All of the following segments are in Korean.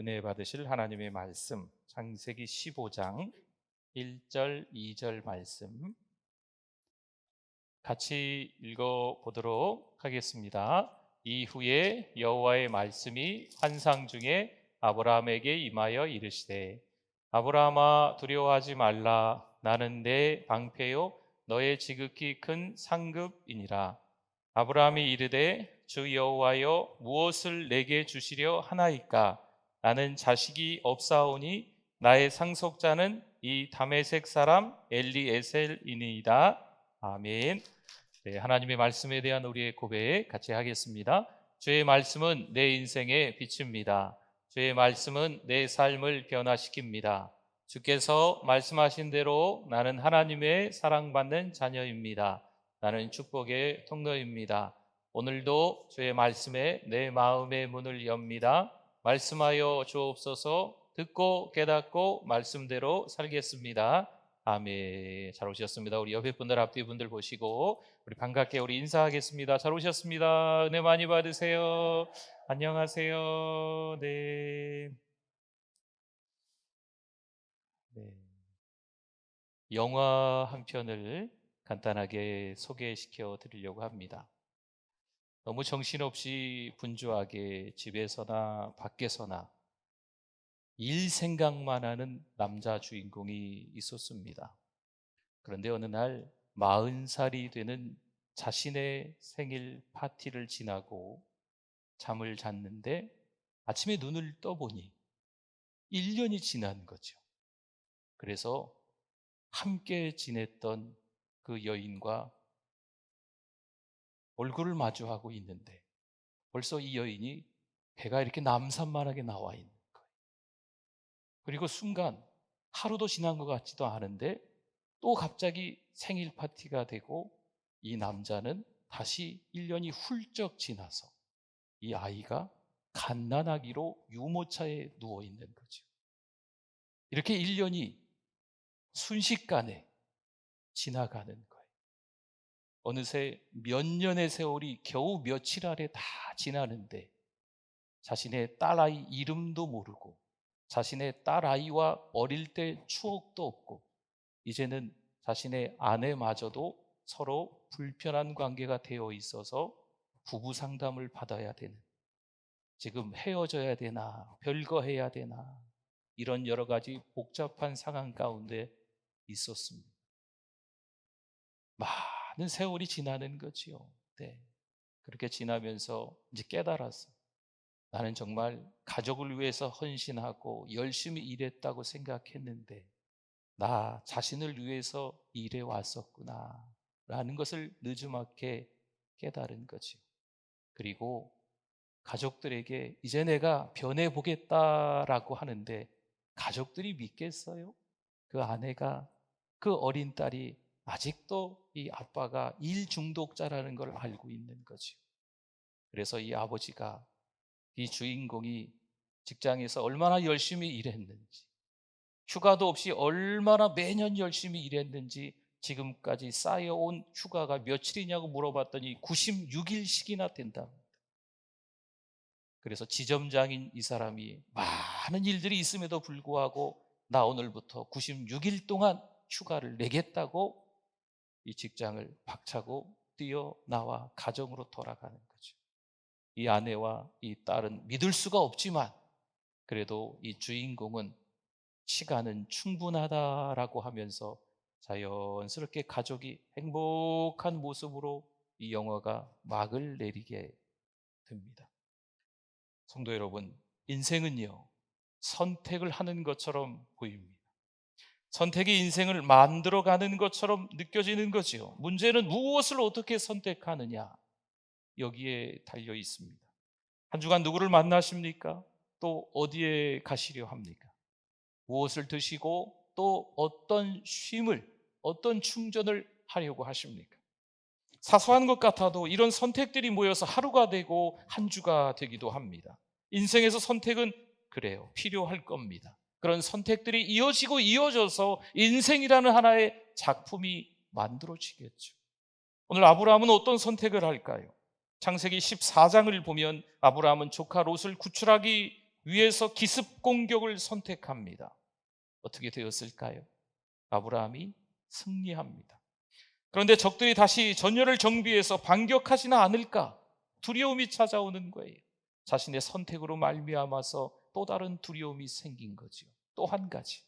은혜 받으실 하나님의 말씀, 창세기 15장 1절, 2절 말씀 같이 읽어보도록 하겠습니다. 이후에 여호와의 말씀이 환상 중에 아브라함에게 임하여 이르시되, 아브라함아, 두려워하지 말라. 나는 내 방패요 너의 지극히 큰 상급이니라. 아브라함이 이르되, 주 여호와여, 무엇을 내게 주시려 하나이까? 나는 자식이 없사오니 나의 상속자는 이 다메섹 사람 엘리에셀이니이다. 아멘. 네, 하나님의 말씀에 대한 우리의 고백 같이 하겠습니다. 주의 말씀은 내 인생의 빛입니다. 주의 말씀은 내 삶을 변화시킵니다. 주께서 말씀하신 대로 나는 하나님의 사랑받는 자녀입니다. 나는 축복의 통로입니다. 오늘도 주의 말씀에 내 마음의 문을 엽니다. 말씀하여 주옵소서. 듣고 깨닫고 말씀대로 살겠습니다. 아멘. 잘 오셨습니다. 우리 옆에 분들, 앞뒤 분들 보시고 우리 반갑게 우리 인사하겠습니다. 잘 오셨습니다. 은혜 많이 받으세요. 안녕하세요. 네. 영화 한 편을 간단하게 소개시켜 드리려고 합니다. 너무 정신없이 분주하게 집에서나 밖에서나 일 생각만 하는 남자 주인공이 있었습니다. 그런데 어느 날 40살이 되는 자신의 생일 파티를 지나고 잠을 잤는데 아침에 눈을 떠보니 1년이 지난 거죠. 그래서 함께 지냈던 그 여인과 얼굴을 마주하고 있는데 벌써 이 여인이 배가 이렇게 남산만하게 나와 있는 거예요. 그리고 순간 하루도 지난 것 같지도 않은데 또 갑자기 생일 파티가 되고 이 남자는 다시 1년이 훌쩍 지나서 이 아이가 갓난아기로 유모차에 누워 있는 거죠. 이렇게 1년이 순식간에 지나가는 거예요. 어느새 몇 년의 세월이 겨우 며칠 안에 다 지나는데 자신의 딸아이 이름도 모르고 자신의 딸아이와 어릴 때 추억도 없고 이제는 자신의 아내마저도 서로 불편한 관계가 되어 있어서 부부 상담을 받아야 되는, 지금 헤어져야 되나 별거 해야 되나 이런 여러 가지 복잡한 상황 가운데 있었습니다. 많은 세월이 지나는 거지요. 네. 그렇게 지나면서 이제 깨달았어요. 나는 정말 가족을 위해서 헌신하고 열심히 일했다고 생각했는데 나 자신을 위해서 일해 왔었구나 라는 것을 늦지막히 깨달은 거죠. 그리고 가족들에게 이제 내가 변해보겠다라고 하는데 가족들이 믿겠어요? 그 아내가, 그 어린 딸이 아직도 이 아빠가 일 중독자라는 걸 알고 있는 거죠. 그래서 이 아버지가, 이 주인공이 직장에서 얼마나 열심히 일했는지, 휴가도 없이 얼마나 매년 열심히 일했는지 지금까지 쌓여온 휴가가 며칠이냐고 물어봤더니 96일씩이나 된다. 그래서 지점장인 이 사람이 많은 일들이 있음에도 불구하고 나 오늘부터 96일 동안 휴가를 내겠다고 이 직장을 박차고 뛰어나와 가정으로 돌아가는 거죠. 이 아내와 이 딸은 믿을 수가 없지만 그래도 이 주인공은 시간은 충분하다라고 하면서 자연스럽게 가족이 행복한 모습으로 이 영화가 막을 내리게 됩니다. 성도 여러분, 인생은요, 선택을 하는 것처럼 보입니다. 선택이 인생을 만들어가는 것처럼 느껴지는 거지요. 문제는 무엇을 어떻게 선택하느냐, 여기에 달려 있습니다. 한 주간 누구를 만나십니까? 또 어디에 가시려 합니까? 무엇을 드시고 또 어떤 쉼을, 어떤 충전을 하려고 하십니까? 사소한 것 같아도 이런 선택들이 모여서 하루가 되고 한 주가 되기도 합니다. 인생에서 선택은 그래요, 필요할 겁니다. 그런 선택들이 이어지고 이어져서 인생이라는 하나의 작품이 만들어지겠죠. 오늘 아브라함은 어떤 선택을 할까요? 창세기 14장을 보면 아브라함은 조카 롯을 구출하기 위해서 기습 공격을 선택합니다. 어떻게 되었을까요? 아브라함이 승리합니다. 그런데 적들이 다시 전열을 정비해서 반격하지는 않을까 두려움이 찾아오는 거예요. 자신의 선택으로 말미암아서 또 다른 두려움이 생긴 거죠. 또 한 가지,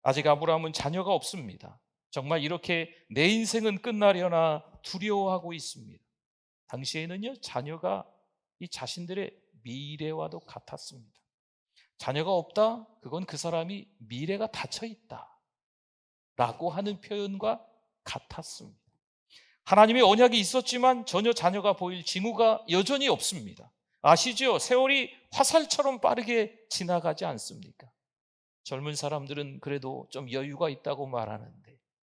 아직 아브라함은 자녀가 없습니다. 정말 이렇게 내 인생은 끝나려나 두려워하고 있습니다. 당시에는요, 자녀가 이 자신들의 미래와도 같았습니다. 자녀가 없다? 그건 그 사람이 미래가 닫혀 있다 라고 하는 표현과 같았습니다. 하나님의 언약이 있었지만 전혀 자녀가 보일 징후가 여전히 없습니다. 아시죠? 세월이 화살처럼 빠르게 지나가지 않습니까? 젊은 사람들은 그래도 좀 여유가 있다고 말하는데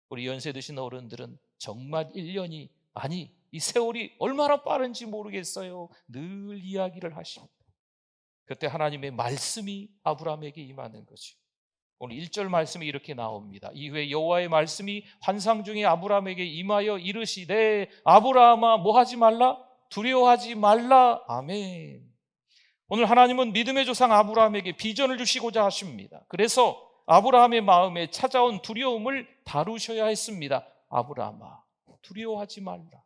우리 연세 드신 어른들은 정말 1년이 아니 이 세월이 얼마나 빠른지 모르겠어요. 늘 이야기를 하십니다. 그때 하나님의 말씀이 아브라함에게 임하는 거죠. 오늘 1절 말씀이 이렇게 나옵니다. 이후에 여호와의 말씀이 환상 중에 아브라함에게 임하여 이르시되 아브라함아 뭐 하지 말라? 두려워하지 말라. 아멘. 오늘 하나님은 믿음의 조상 아브라함에게 비전을 주시고자 하십니다. 그래서 아브라함의 마음에 찾아온 두려움을 다루셔야 했습니다. 아브라함아 두려워하지 말라.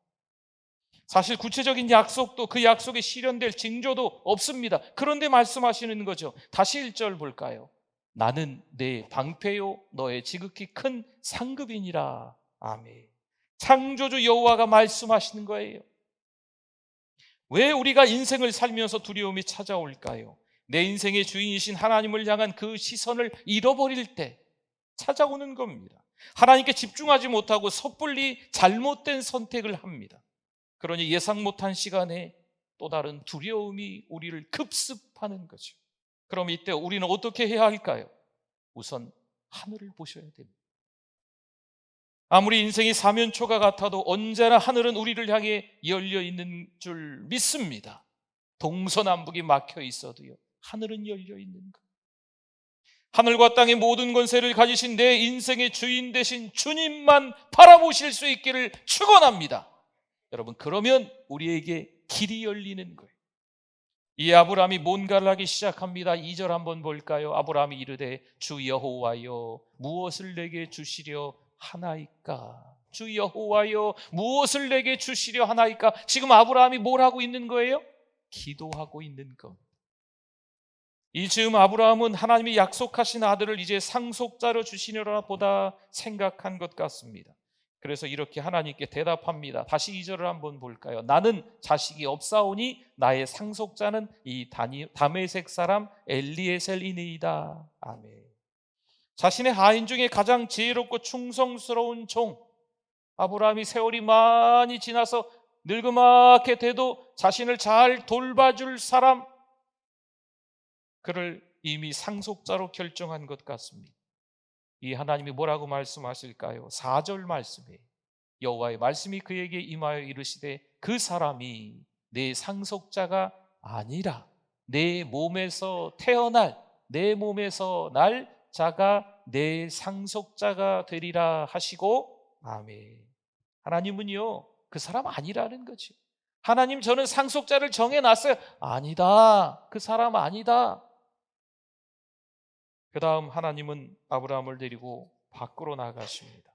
사실 구체적인 약속도 그 약속에 실현될 징조도 없습니다. 그런데 말씀하시는 거죠. 다시 1절 볼까요? 나는 내 방패요 너의 지극히 큰 상급이니라. 아멘. 창조주 여호와가 말씀하시는 거예요. 왜 우리가 인생을 살면서 두려움이 찾아올까요? 내 인생의 주인이신 하나님을 향한 그 시선을 잃어버릴 때 찾아오는 겁니다. 하나님께 집중하지 못하고 섣불리 잘못된 선택을 합니다. 그러니 예상 못한 시간에 또 다른 두려움이 우리를 급습하는 거죠. 그럼 이때 우리는 어떻게 해야 할까요? 우선 하늘을 보셔야 됩니다. 아무리 인생이 사면초가 같아도 언제나 하늘은 우리를 향해 열려 있는 줄 믿습니다. 동서남북이 막혀 있어도요, 하늘은 열려 있는 것. 하늘과 땅의 모든 권세를 가지신 내 인생의 주인 되신 주님만 바라보실 수 있기를 축원합니다. 여러분, 그러면 우리에게 길이 열리는 거예요. 이 아브라함이 뭔가를 하기 시작합니다. 2절 한번 볼까요? 아브라함이 이르되 주 여호와여 무엇을 내게 주시려 하나이까? 주 여호와여 무엇을 내게 주시려 하나이까? 지금 아브라함이 뭘 하고 있는 거예요? 기도하고 있는 겁니다. 이 즈음 아브라함은 하나님이 약속하신 아들을 이제 상속자로 주시려나 보다 생각한 것 같습니다. 그래서 이렇게 하나님께 대답합니다. 다시 2절을 한번 볼까요? 나는 자식이 없사오니 나의 상속자는 이 다메섹 사람 엘리에셀이니이다. 아멘. 자신의 하인 중에 가장 지혜롭고 충성스러운 종 아브라함이 세월이 많이 지나서 늙음하게 돼도 자신을 잘 돌봐줄 사람, 그를 이미 상속자로 결정한 것 같습니다. 이 하나님이 뭐라고 말씀하실까요? 4절 말씀에 여호와의 말씀이 그에게 임하여 이르시되 그 사람이 내 상속자가 아니라 내 몸에서 태어날 내 몸에서 날 자가 내 상속자가 되리라 하시고 아멘. 하나님은요 그 사람 아니라는 거죠. 하나님 저는 상속자를 정해놨어요. 아니다. 그 사람 아니다. 그 다음 하나님은 아브라함을 데리고 밖으로 나가십니다.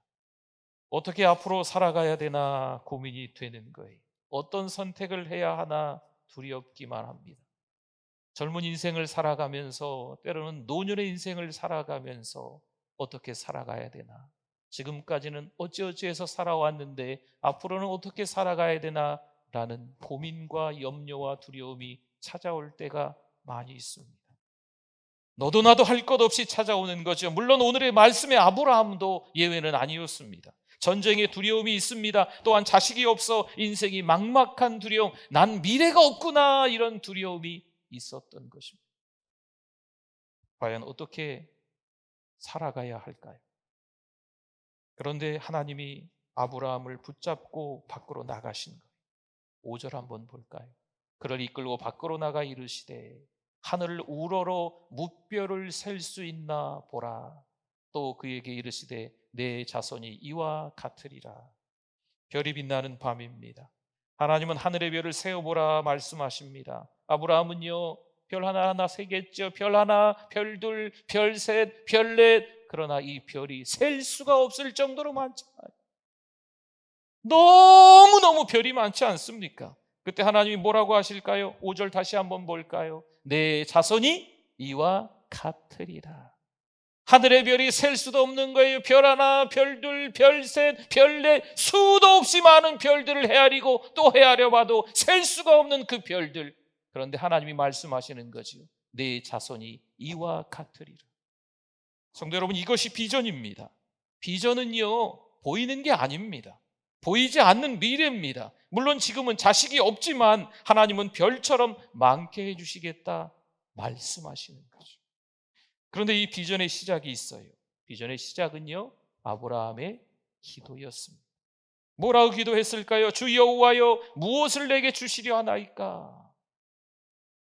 어떻게 앞으로 살아가야 되나 고민이 되는 거예요. 어떤 선택을 해야 하나 두렵기만 합니다. 젊은 인생을 살아가면서 때로는 노년의 인생을 살아가면서 어떻게 살아가야 되나, 지금까지는 어찌어찌해서 살아왔는데 앞으로는 어떻게 살아가야 되나 라는 고민과 염려와 두려움이 찾아올 때가 많이 있습니다. 너도 나도 할 것 없이 찾아오는 거죠. 물론 오늘의 말씀의 아브라함도 예외는 아니었습니다. 전쟁의 두려움이 있습니다. 또한 자식이 없어 인생이 막막한 두려움, 난 미래가 없구나 이런 두려움이 있었던 것입니다. 과연 어떻게 살아가야 할까요? 그런데 하나님이 아브라함을 붙잡고 밖으로 나가신 거예요. 5절 한번 볼까요? 그를 이끌고 밖으로 나가 이르시되 하늘을 우러러 무뼈를 셀 수 있나 보라. 또 그에게 이르시되 내 자손이 이와 같으리라. 별이 빛나는 밤입니다. 하나님은 하늘의 별을 세어보라 말씀하십니다. 아브라함은요 별 하나하나 세겠죠. 별 하나, 별 둘, 별 셋, 별 넷. 그러나 이 별이 셀 수가 없을 정도로 많잖아요. 너무너무 별이 많지 않습니까? 그때 하나님이 뭐라고 하실까요? 5절 다시 한번 볼까요? 내 자손이 이와 같으리라. 하늘의 별이 셀 수도 없는 거예요. 별 하나, 별 둘, 별 셋, 별 넷, 수도 없이 많은 별들을 헤아리고 또 헤아려 봐도 셀 수가 없는 그 별들. 그런데 하나님이 말씀하시는 거죠. 내 자손이 이와 같으리라. 성도 여러분, 이것이 비전입니다. 비전은요, 보이는 게 아닙니다. 보이지 않는 미래입니다. 물론 지금은 자식이 없지만 하나님은 별처럼 많게 해주시겠다 말씀하시는 거죠. 그런데 이 비전의 시작이 있어요. 비전의 시작은요, 아브라함의 기도였습니다. 뭐라고 기도했을까요? 주 여호와여, 무엇을 내게 주시려 하나이까?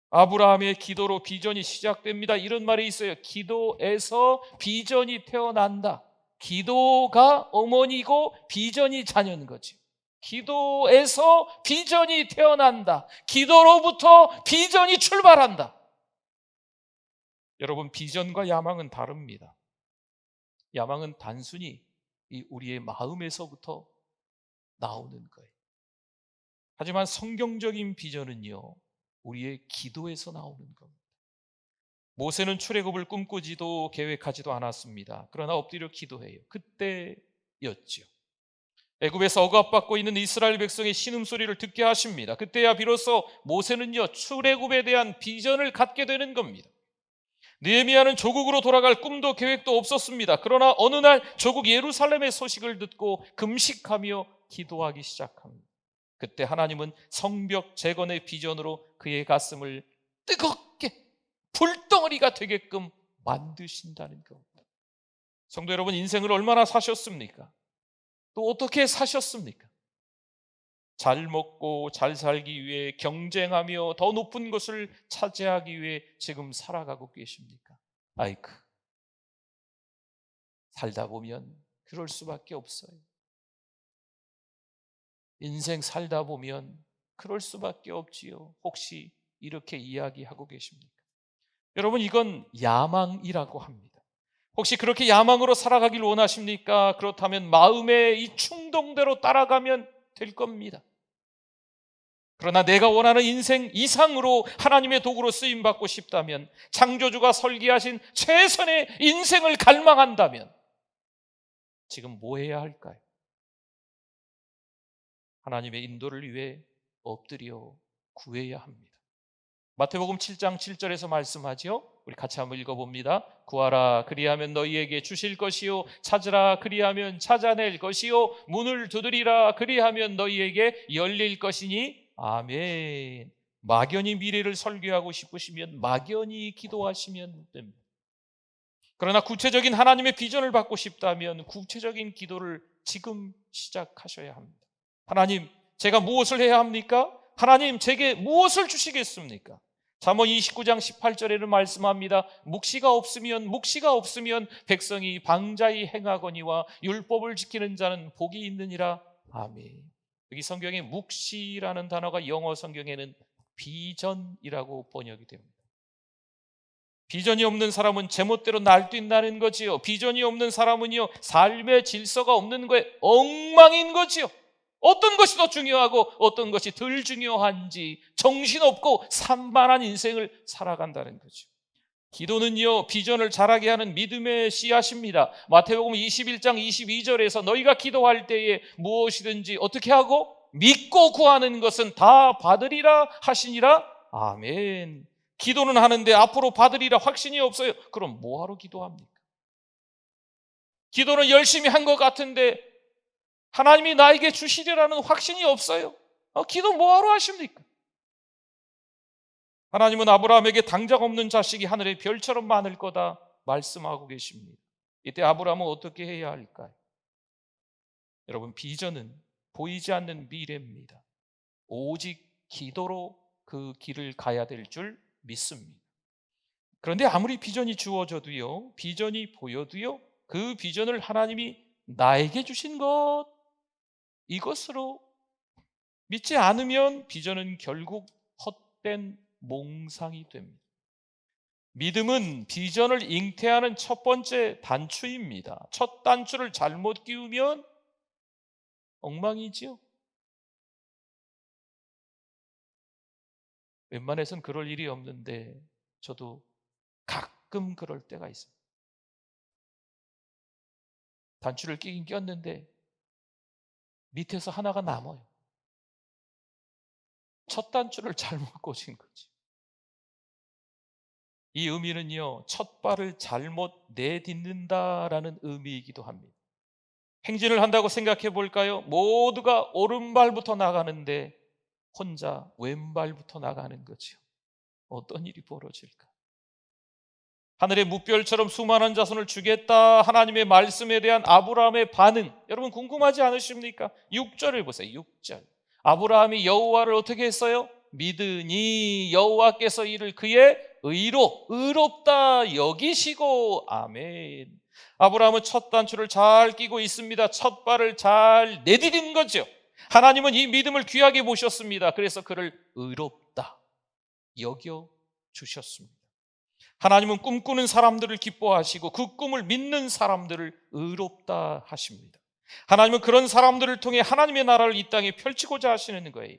아브라함의 기도로 비전이 시작됩니다. 이런 말이 있어요. 기도에서 비전이 태어난다. 기도가 어머니고 비전이 자녀인 거죠. 기도에서 비전이 태어난다. 기도로부터 비전이 출발한다. 여러분, 비전과 야망은 다릅니다. 야망은 단순히 우리의 마음에서부터 나오는 거예요. 하지만 성경적인 비전은요, 우리의 기도에서 나오는 겁니다. 모세는 출애굽을 꿈꾸지도 계획하지도 않았습니다. 그러나 엎드려 기도해요. 그때였죠. 애굽에서 억압받고 있는 이스라엘 백성의 신음소리를 듣게 하십니다. 그때야 비로소 모세는요, 출애굽에 대한 비전을 갖게 되는 겁니다. 느헤미야는 조국으로 돌아갈 꿈도 계획도 없었습니다. 그러나 어느 날 조국 예루살렘의 소식을 듣고 금식하며 기도하기 시작합니다. 그때 하나님은 성벽 재건의 비전으로 그의 가슴을 뜨겁게 불덩어리가 되게끔 만드신다는 겁니다. 성도 여러분, 인생을 얼마나 사셨습니까? 또 어떻게 사셨습니까? 잘 먹고 잘 살기 위해 경쟁하며 더 높은 것을 차지하기 위해 지금 살아가고 계십니까? 아이쿠, 살다 보면 그럴 수밖에 없어요. 인생 살다 보면 그럴 수밖에 없지요. 혹시 이렇게 이야기하고 계십니까? 여러분, 이건 야망이라고 합니다. 혹시 그렇게 야망으로 살아가길 원하십니까? 그렇다면 마음의 이 충동대로 따라가면 될 겁니다. 그러나 내가 원하는 인생 이상으로 하나님의 도구로 쓰임받고 싶다면, 창조주가 설계하신 최선의 인생을 갈망한다면 지금 뭐 해야 할까요? 하나님의 인도를 위해 엎드려 구해야 합니다. 마태복음 7장 7절에서 말씀하죠. 우리 같이 한번 읽어봅니다. 구하라 그리하면 너희에게 주실 것이요, 찾으라 그리하면 찾아낼 것이요, 문을 두드리라 그리하면 너희에게 열릴 것이니 아멘. 막연히 미래를 설계하고 싶으시면 막연히 기도하시면 됩니다. 그러나 구체적인 하나님의 비전을 받고 싶다면 구체적인 기도를 지금 시작하셔야 합니다. 하나님, 제가 무엇을 해야 합니까? 하나님, 제게 무엇을 주시겠습니까? 잠언 29장 18절에는 말씀합니다. 묵시가 없으면 백성이 방자히 행하거니와 율법을 지키는 자는 복이 있느니라. 아멘. 여기 성경에 묵시라는 단어가 영어 성경에는 비전이라고 번역이 됩니다. 비전이 없는 사람은 제멋대로 날뛴다는 거지요. 비전이 없는 사람은요, 삶의 질서가 없는 거에 엉망인 거지요. 어떤 것이 더 중요하고 어떤 것이 덜 중요한지 정신없고 산만한 인생을 살아간다는 거죠. 기도는요, 비전을 자라게 하는 믿음의 씨앗입니다. 마태복음 21장 22절에서 너희가 기도할 때에 무엇이든지 어떻게 하고 믿고 구하는 것은 다 받으리라 하시니라. 아멘. 기도는 하는데 앞으로 받으리라 확신이 없어요. 그럼 뭐하러 기도합니까? 기도는 열심히 한 것 같은데 하나님이 나에게 주시리라는 확신이 없어요. 기도 뭐하러 하십니까? 하나님은 아브라함에게 당장 없는 자식이 하늘의 별처럼 많을 거다 말씀하고 계십니다. 이때 아브라함은 어떻게 해야 할까요? 여러분, 비전은 보이지 않는 미래입니다. 오직 기도로 그 길을 가야 될 줄 믿습니다. 그런데 아무리 비전이 주어져도요, 비전이 보여도요, 그 비전을 하나님이 나에게 주신 것, 이것으로 믿지 않으면 비전은 결국 헛된 몽상이 됩니다. 믿음은 비전을 잉태하는 첫 번째 단추입니다. 첫 단추를 잘못 끼우면 엉망이지요. 웬만해선 그럴 일이 없는데 저도 가끔 그럴 때가 있어요. 단추를 끼긴 꼈는데 밑에서 하나가 남아요. 첫 단추를 잘못 꽂은 거지. 이 의미는요, 첫 발을 잘못 내딛는다라는 의미이기도 합니다. 행진을 한다고 생각해 볼까요? 모두가 오른발부터 나가는데 혼자 왼발부터 나가는 거죠. 어떤 일이 벌어질까? 하늘의 무별처럼 수많은 자손을 주겠다 하나님의 말씀에 대한 아브라함의 반응, 여러분 궁금하지 않으십니까? 6절을 보세요. 6절. 아브라함이 여호와를 어떻게 했어요? 믿으니 여호와께서 이를 그의 의롭다 여기시고. 아멘. 아브라함은 첫 단추를 잘 끼고 있습니다. 첫 발을 잘 내디딘 거죠. 하나님은 이 믿음을 귀하게 보셨습니다. 그래서 그를 의롭다 여겨 주셨습니다. 하나님은 꿈꾸는 사람들을 기뻐하시고 그 꿈을 믿는 사람들을 의롭다 하십니다. 하나님은 그런 사람들을 통해 하나님의 나라를 이 땅에 펼치고자 하시는 거예요.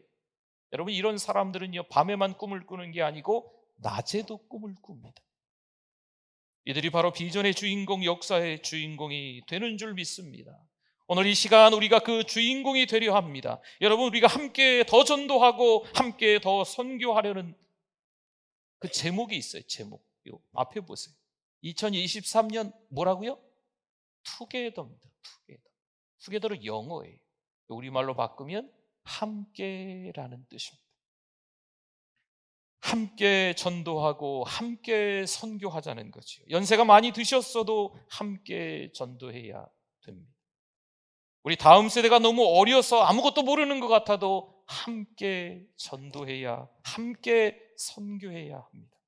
여러분, 이런 사람들은요, 밤에만 꿈을 꾸는 게 아니고 낮에도 꿈을 꿉니다. 이들이 바로 비전의 주인공, 역사의 주인공이 되는 줄 믿습니다. 오늘 이 시간 우리가 그 주인공이 되려 합니다. 여러분, 우리가 함께 더 전도하고 함께 더 선교하려는 그 제목이 있어요. 제목. 요 앞에 보세요. 2023년 뭐라고요? 투게더입니다. 투게더. 투게더는 영어예요. 우리말로 바꾸면 함께라는 뜻입니다. 함께 전도하고 함께 선교하자는 거죠. 연세가 많이 드셨어도 함께 전도해야 됩니다. 우리 다음 세대가 너무 어려서 아무것도 모르는 것 같아도 함께 전도해야, 함께 선교해야 합니다.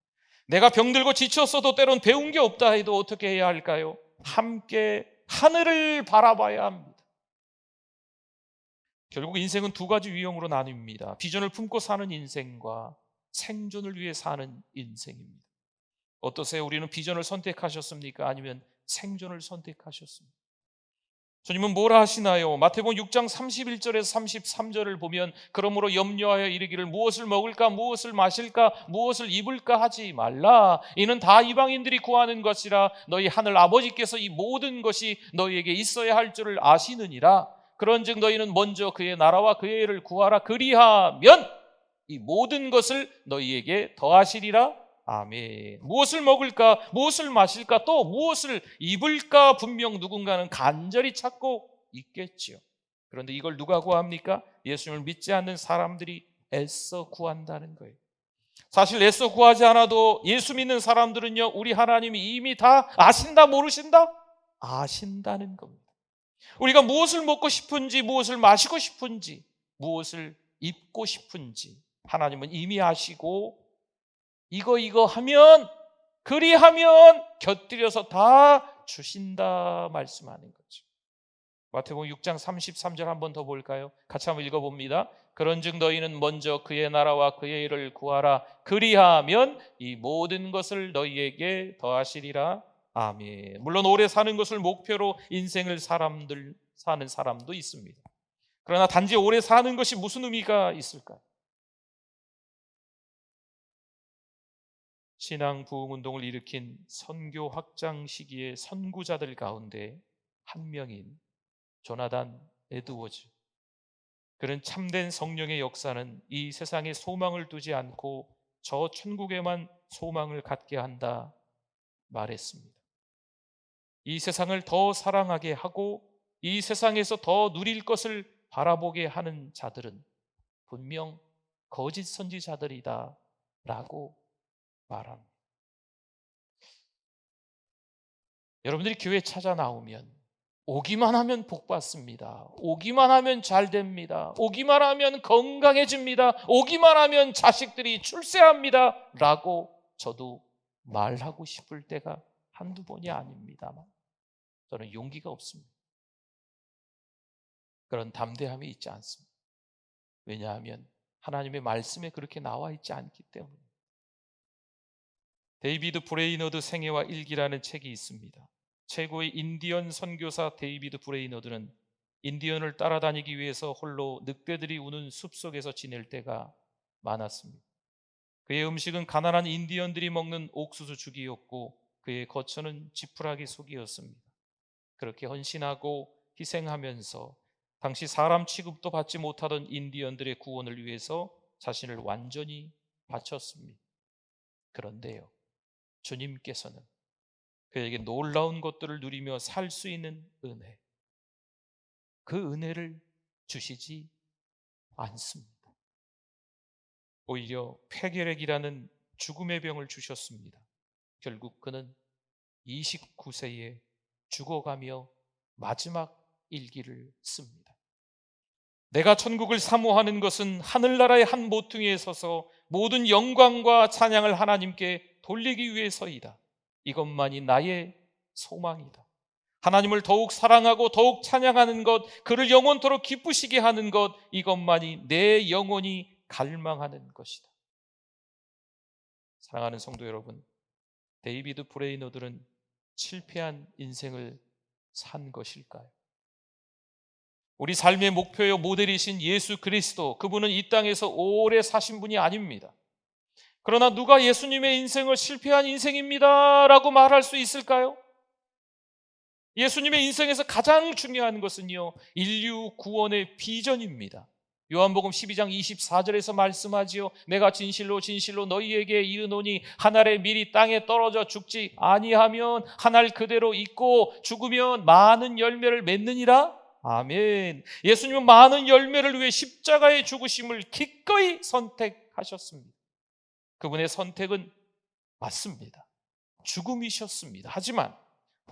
내가 병들고 지쳤어도 때론 배운 게 없다 해도 어떻게 해야 할까요? 함께 하늘을 바라봐야 합니다. 결국 인생은 두 가지 유형으로 나뉩니다. 비전을 품고 사는 인생과 생존을 위해 사는 인생입니다. 어떠세요? 우리는 비전을 선택하셨습니까? 아니면 생존을 선택하셨습니까? 주님은 뭐라 하시나요? 마태복음 6장 31절에서 33절을 보면 그러므로 염려하여 이르기를 무엇을 먹을까 무엇을 마실까 무엇을 입을까 하지 말라. 이는 다 이방인들이 구하는 것이라. 너희 하늘 아버지께서 이 모든 것이 너희에게 있어야 할 줄을 아시느니라. 그런즉 너희는 먼저 그의 나라와 그의 일을 구하라. 그리하면 이 모든 것을 너희에게 더하시리라. 아멘. 무엇을 먹을까, 무엇을 마실까, 또 무엇을 입을까 분명 누군가는 간절히 찾고 있겠지요. 그런데 이걸 누가 구합니까? 예수님을 믿지 않는 사람들이 애써 구한다는 거예요. 사실 애써 구하지 않아도 예수 믿는 사람들은요, 우리 하나님이 이미 다 아신다, 모르신다? 아신다는 겁니다. 우리가 무엇을 먹고 싶은지, 무엇을 마시고 싶은지, 무엇을 입고 싶은지 하나님은 이미 아시고 이거 하면, 그리하면 곁들여서 다 주신다 말씀하는 거죠. 마태복음 6장 33절 한번 더 볼까요? 같이 한번 읽어봅니다. 그런즉 너희는 먼저 그의 나라와 그의 일을 구하라. 그리하면 이 모든 것을 너희에게 더하시리라. 아멘. 물론 오래 사는 것을 목표로 인생을 사는 사람도 있습니다. 그러나 단지 오래 사는 것이 무슨 의미가 있을까요? 신앙 부흥 운동을 일으킨 선교 확장 시기의 선구자들 가운데 한 명인 조나단 에드워즈. 그는 참된 성령의 역사는 이 세상에 소망을 두지 않고 저 천국에만 소망을 갖게 한다 말했습니다. 이 세상을 더 사랑하게 하고 이 세상에서 더 누릴 것을 바라보게 하는 자들은 분명 거짓 선지자들이다 라고 말합니다. 여러분들이 교회 찾아 나오면 오기만 하면 복 받습니다. 오기만 하면 잘 됩니다. 오기만 하면 건강해집니다. 오기만 하면 자식들이 출세합니다 라고 저도 말하고 싶을 때가 한두 번이 아닙니다만 저는 용기가 없습니다. 그런 담대함이 있지 않습니다. 왜냐하면 하나님의 말씀에 그렇게 나와 있지 않기 때문에. 데이비드 브레이너드 생애와 일기라는 책이 있습니다. 최고의 인디언 선교사 데이비드 브레이너드는 인디언을 따라다니기 위해서 홀로 늑대들이 우는 숲속에서 지낼 때가 많았습니다. 그의 음식은 가난한 인디언들이 먹는 옥수수 죽이었고 그의 거처는 지푸라기 속이었습니다. 그렇게 헌신하고 희생하면서 당시 사람 취급도 받지 못하던 인디언들의 구원을 위해서 자신을 완전히 바쳤습니다. 그런데요, 주님께서는 그에게 놀라운 것들을 누리며 살 수 있는 은혜, 그 은혜를 주시지 않습니다. 오히려 폐결핵이라는 죽음의 병을 주셨습니다. 결국 그는 29세에 죽어가며 마지막 일기를 씁니다. 내가 천국을 사모하는 것은 하늘나라의 한 모퉁이에 서서 모든 영광과 찬양을 하나님께 돌리기 위해서이다. 이것만이 나의 소망이다. 하나님을 더욱 사랑하고 더욱 찬양하는 것, 그를 영원토록 기쁘시게 하는 것, 이것만이 내 영혼이 갈망하는 것이다. 사랑하는 성도 여러분, 데이비드 브레이너들은 실패한 인생을 산 것일까요? 우리 삶의 목표요 모델이신 예수 그리스도, 그분은 이 땅에서 오래 사신 분이 아닙니다. 그러나 누가 예수님의 인생을 실패한 인생입니다 라고 말할 수 있을까요? 예수님의 인생에서 가장 중요한 것은요, 인류 구원의 비전입니다. 요한복음 12장 24절에서 말씀하지요. 내가 진실로 진실로 너희에게 이르노니 한 알의 밀이 땅에 떨어져 죽지 아니하면 한 알 그대로 있고 죽으면 많은 열매를 맺느니라. 아멘. 예수님은 많은 열매를 위해 십자가의 죽으심을 기꺼이 선택하셨습니다. 그분의 선택은 맞습니다. 죽음이셨습니다. 하지만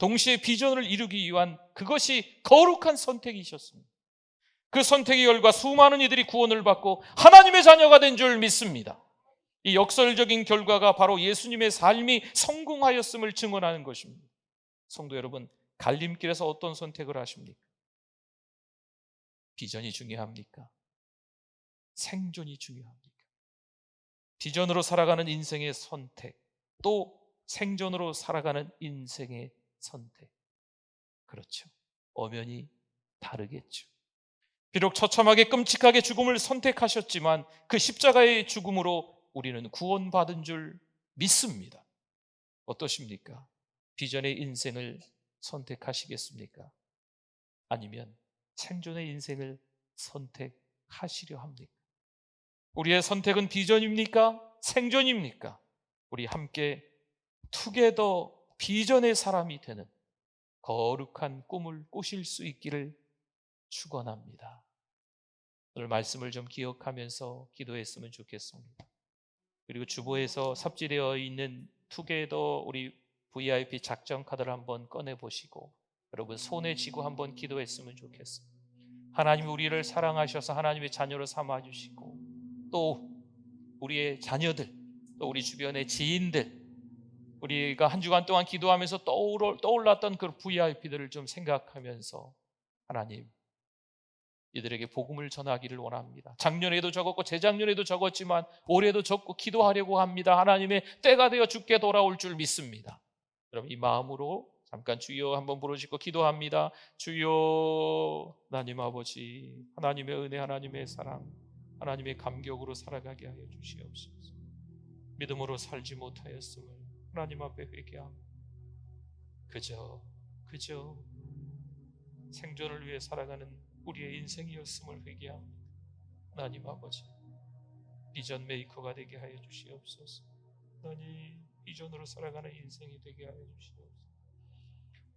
동시에 비전을 이루기 위한 그것이 거룩한 선택이셨습니다. 그 선택의 결과 수많은 이들이 구원을 받고 하나님의 자녀가 된 줄 믿습니다. 이 역설적인 결과가 바로 예수님의 삶이 성공하였음을 증언하는 것입니다. 성도 여러분, 갈림길에서 어떤 선택을 하십니까? 비전이 중요합니까? 생존이 중요합니까? 비전으로 살아가는 인생의 선택, 또 생존으로 살아가는 인생의 선택. 그렇죠. 엄연히 다르겠죠. 비록 처참하게 끔찍하게 죽음을 선택하셨지만 그 십자가의 죽음으로 우리는 구원받은 줄 믿습니다. 어떠십니까? 비전의 인생을 선택하시겠습니까? 아니면 생존의 인생을 선택하시려 합니까? 우리의 선택은 비전입니까? 생존입니까? 우리 함께 투게더 비전의 사람이 되는 거룩한 꿈을 꾸실 수 있기를 축원합니다. 오늘 말씀을 좀 기억하면서 기도했으면 좋겠습니다. 그리고 주보에서 삽질되어 있는 투게더 우리 VIP 작전 카드를 한번 꺼내 보시고 여러분 손에 쥐고 한번 기도했으면 좋겠습니다. 하나님이 우리를 사랑하셔서 하나님의 자녀로 삼아 주시고 또 우리의 자녀들, 또 우리 주변의 지인들, 우리가 한 주간 동안 기도하면서 떠올랐던 그 VIP들을 좀 생각하면서 하나님, 이들에게 복음을 전하기를 원합니다. 작년에도 적었고 재작년에도 적었지만 올해도 적고 기도하려고 합니다. 하나님의 때가 되어 주께 돌아올 줄 믿습니다. 여러분 이 마음으로 잠깐 주여 한번 부르시고 기도합니다. 주여, 하나님 아버지, 하나님의 은혜, 하나님의 사랑, 하나님의 감격으로 살아가게 하여 주시옵소서. 믿음으로 살지 못하였음을 하나님 앞에 회개합니다. 그저 생존을 위해 살아가는 우리의 인생이었음을 회개합니다. 하나님 아버지, 비전 메이커가 되게 하여 주시옵소서. 하나님, 비전으로 살아가는 인생이 되게 하여 주시옵소서.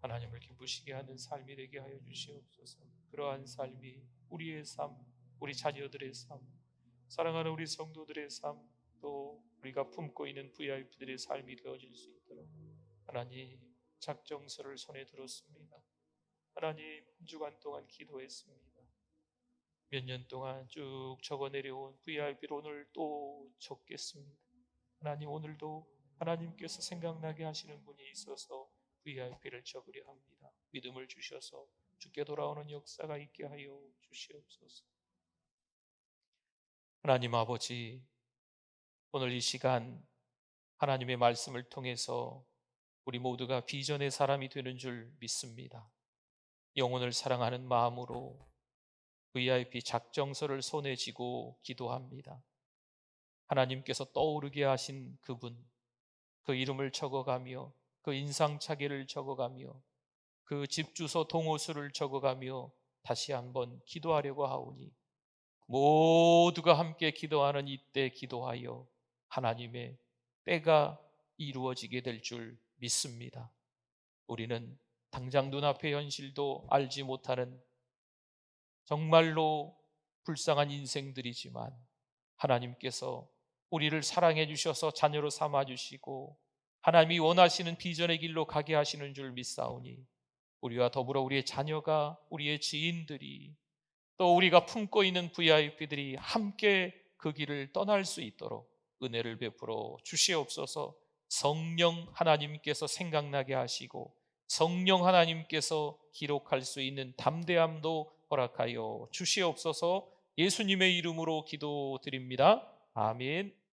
하나님을 기쁘시게 하는 삶이 되게 하여 주시옵소서. 그러한 삶이 우리의 삶, 우리 자녀들의 삶, 사랑하는 우리 성도들의 삶, 또 우리가 품고 있는 VIP들의 삶이 되어질 수 있도록 하나님 작정서를 손에 들었습니다. 하나님 한 주간 동안 기도했습니다. 몇 년 동안 쭉 적어 내려온 VIP를 오늘 또 적겠습니다. 하나님 오늘도 하나님께서 생각나게 하시는 분이 있어서 VIP를 적으려 합니다. 믿음을 주셔서 주께 돌아오는 역사가 있게 하여 주시옵소서. 하나님 아버지, 오늘 이 시간 하나님의 말씀을 통해서 우리 모두가 비전의 사람이 되는 줄 믿습니다. 영혼을 사랑하는 마음으로 VIP 작정서를 손에 쥐고 기도합니다. 하나님께서 떠오르게 하신 그분, 그 이름을 적어가며 그 인상착의를 적어가며 그 집 주소 동호수를 적어가며 다시 한번 기도하려고 하오니 모두가 함께 기도하는 이때 기도하여 하나님의 때가 이루어지게 될 줄 믿습니다. 우리는 당장 눈앞의 현실도 알지 못하는 정말로 불쌍한 인생들이지만 하나님께서 우리를 사랑해 주셔서 자녀로 삼아 주시고 하나님이 원하시는 비전의 길로 가게 하시는 줄 믿사오니 우리와 더불어 우리의 자녀가, 우리의 지인들이, 또 우리가 품고 있는 VIP들이 함께 그 길을 떠날 수 있도록 은혜를 베풀어 주시옵소서. 성령 하나님께서 생각나게 하시고 성령 하나님께서 기록할 수 있는 담대함도 허락하여 주시옵소서. 예수님의 이름으로 기도드립니다. 아멘.